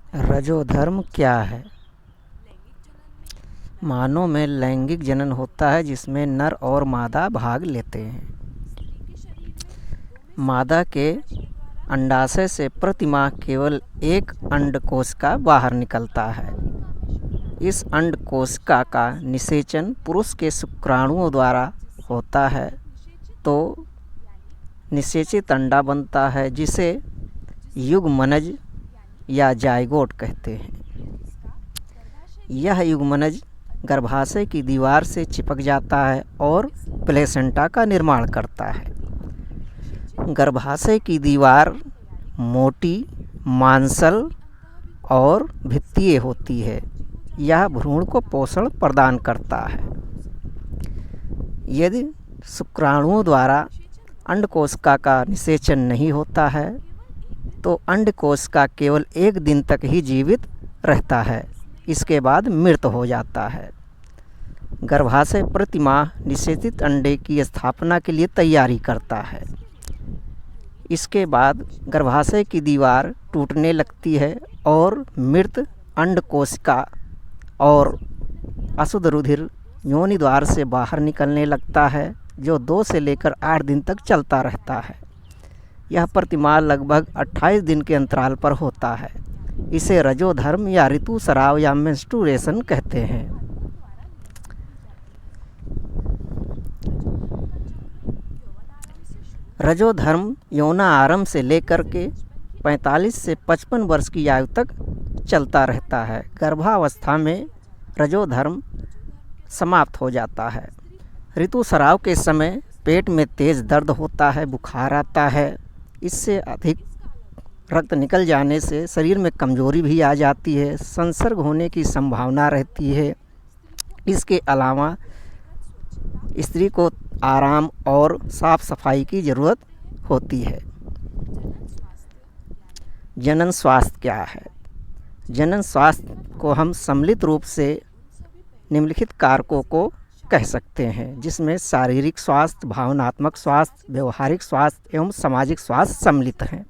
रजोधर्म क्या है? मानव में लैंगिक जनन होता है जिसमें नर और मादा भाग लेते हैं। मादा के अंडाशय से प्रति माह केवल एक अंडकोशिका बाहर निकलता है। इस अंडकोशिका का निषेचन पुरुष के शुक्राणुओं द्वारा होता है तो निषेचित अंडा बनता है, जिसे युग्मनज या जाइगोट कहते हैं। यह युग्मनज गर्भाशय की दीवार से चिपक जाता है और प्लेसेंटा का निर्माण करता है। गर्भाशय की दीवार मोटी, मांसल और भित्तीय होती है। यह भ्रूण को पोषण प्रदान करता है। यदि शुक्राणुओं द्वारा अंडकोशिका का निषेचन नहीं होता है तो अंडकोशिका केवल 1 दिन तक ही जीवित रहता है। इसके बाद मृत हो जाता है। गर्भाशय प्रति माह निषेचित अंडे की स्थापना के लिए तैयारी करता है। इसके बाद गर्भाशय की दीवार टूटने लगती है और मृत अंडकोशिका और अशुद्ध रुधिर योनि द्वार से बाहर निकलने लगता है, जो 2 से लेकर 8 दिन तक चलता रहता है। यह प्रतिमाह लगभग 28 दिन के अंतराल पर होता है। इसे रजोधर्म या ऋतुस्राव या मेंस्ट्रुएशन कहते हैं। रजोधर्म यौनारंभ से लेकर के 45 से 55 वर्ष की आयु तक चलता रहता है। गर्भावस्था में रजोधर्म समाप्त हो जाता है। ऋतुस्राव के समय पेट में तेज़ दर्द होता है, बुखार आता है। इससे अधिक रक्त निकल जाने से शरीर में कमजोरी भी आ जाती है, संसर्ग होने की संभावना रहती है। इसके अलावा स्त्री को आराम और साफ सफाई की ज़रूरत होती है। जनन स्वास्थ्य क्या है? जनन स्वास्थ्य को हम सम्मिलित रूप से निम्नलिखित कारकों को कह सकते हैं, जिसमें शारीरिक स्वास्थ्य, भावनात्मक स्वास्थ्य, व्यवहारिक स्वास्थ्य एवं सामाजिक स्वास्थ्य सम्मिलित हैं।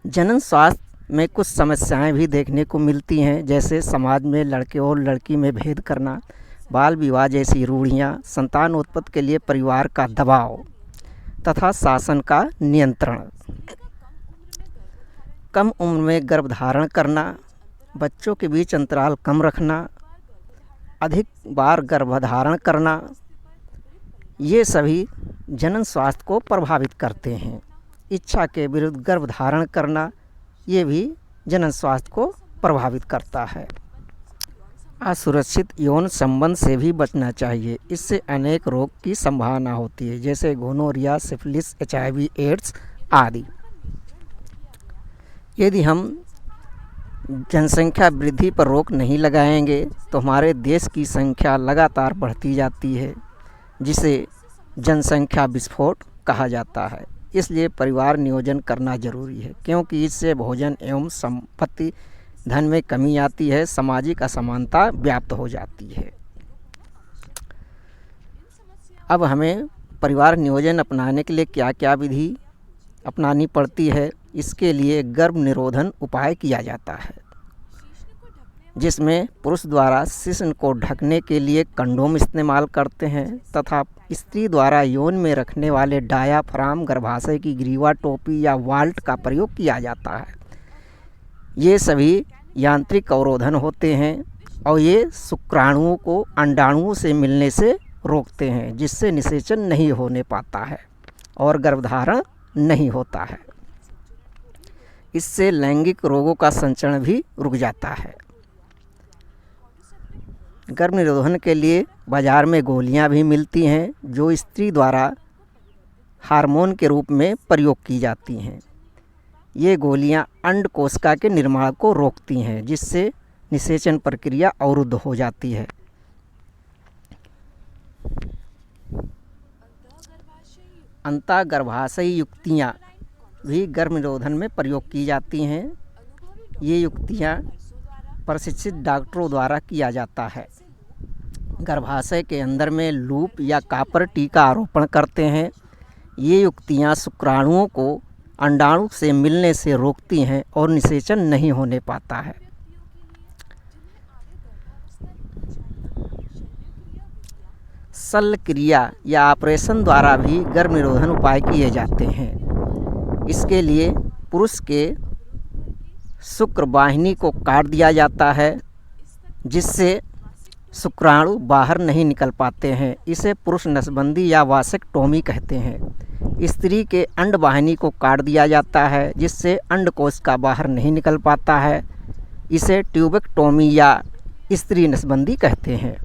जनन स्वास्थ्य में कुछ समस्याएं भी देखने को मिलती हैं, जैसे समाज में लड़के और लड़की में भेद करना, बाल विवाह जैसी रूढ़ियाँ, संतान उत्पत्ति के लिए परिवार का दबाव तथा शासन का नियंत्रण, कम उम्र में गर्भधारण करना, बच्चों के बीच अंतराल कम रखना, अधिक बार गर्भधारण करना, ये सभी जनन स्वास्थ्य को प्रभावित करते हैं। इच्छा के विरुद्ध गर्भधारण करना, ये भी जनन स्वास्थ्य को प्रभावित करता है। असुरक्षित यौन संबंध से भी बचना चाहिए। इससे अनेक रोग की संभावना होती है, जैसे गोनोरिया, सिफिलिस, HIV, एड्स आदि। यदि हम जनसंख्या वृद्धि पर रोक नहीं लगाएंगे तो हमारे देश की संख्या लगातार बढ़ती जाती है, जिसे जनसंख्या विस्फोट कहा जाता है। इसलिए परिवार नियोजन करना जरूरी है, क्योंकि इससे भोजन एवं संपत्ति धन में कमी आती है, सामाजिक असमानता व्याप्त हो जाती है। अब हमें परिवार नियोजन अपनाने के लिए क्या क्या विधि अपनानी पड़ती है, इसके लिए गर्भ निरोधन उपाय किया जाता है, जिसमें पुरुष द्वारा शिश्न को ढकने के लिए कंडोम इस्तेमाल करते हैं तथा स्त्री द्वारा यौन में रखने वाले डायाफ्राम, गर्भाशय की ग्रीवा टोपी या वाल्ट का प्रयोग किया जाता है। ये सभी यांत्रिक अवरोधन होते हैं और ये शुक्राणुओं को अंडाणुओं से मिलने से रोकते हैं, जिससे निषेचन नहीं होने पाता है और गर्भधारण नहीं होता है। इससे लैंगिक रोगों का संचरण भी रुक जाता है। गर्भ निरोधन के लिए बाज़ार में गोलियां भी मिलती हैं, जो स्त्री द्वारा हार्मोन के रूप में प्रयोग की जाती हैं। ये गोलियां अंडकोशिका के निर्माण को रोकती हैं, जिससे निषेचन प्रक्रिया अवरुद्ध हो जाती है। अंतःगर्भाशयी युक्तियाँ भी गर्भ निरोधन में प्रयोग की जाती हैं। ये युक्तियाँ प्रशिक्षित डॉक्टरों द्वारा किया जाता है। गर्भाशय के अंदर में लूप या कापर टी का आरोपण करते हैं। ये युक्तियाँ शुक्राणुओं को अंडाणु से मिलने से रोकती हैं और निषेचन नहीं होने पाता है। शल्य क्रिया या ऑपरेशन द्वारा भी गर्भ निरोधन उपाय किए जाते हैं। इसके लिए पुरुष के शुक्र वाहिनी को काट दिया जाता है, जिससे शुक्राणु बाहर नहीं निकल पाते हैं। इसे पुरुष नसबंदी या वासेक्टोमी कहते हैं। स्त्री के अंड वाहिनी को काट दिया जाता है, जिससे अंडकोश का बाहर नहीं निकल पाता है। इसे ट्यूबेक्टोमी या स्त्री नसबंदी कहते हैं।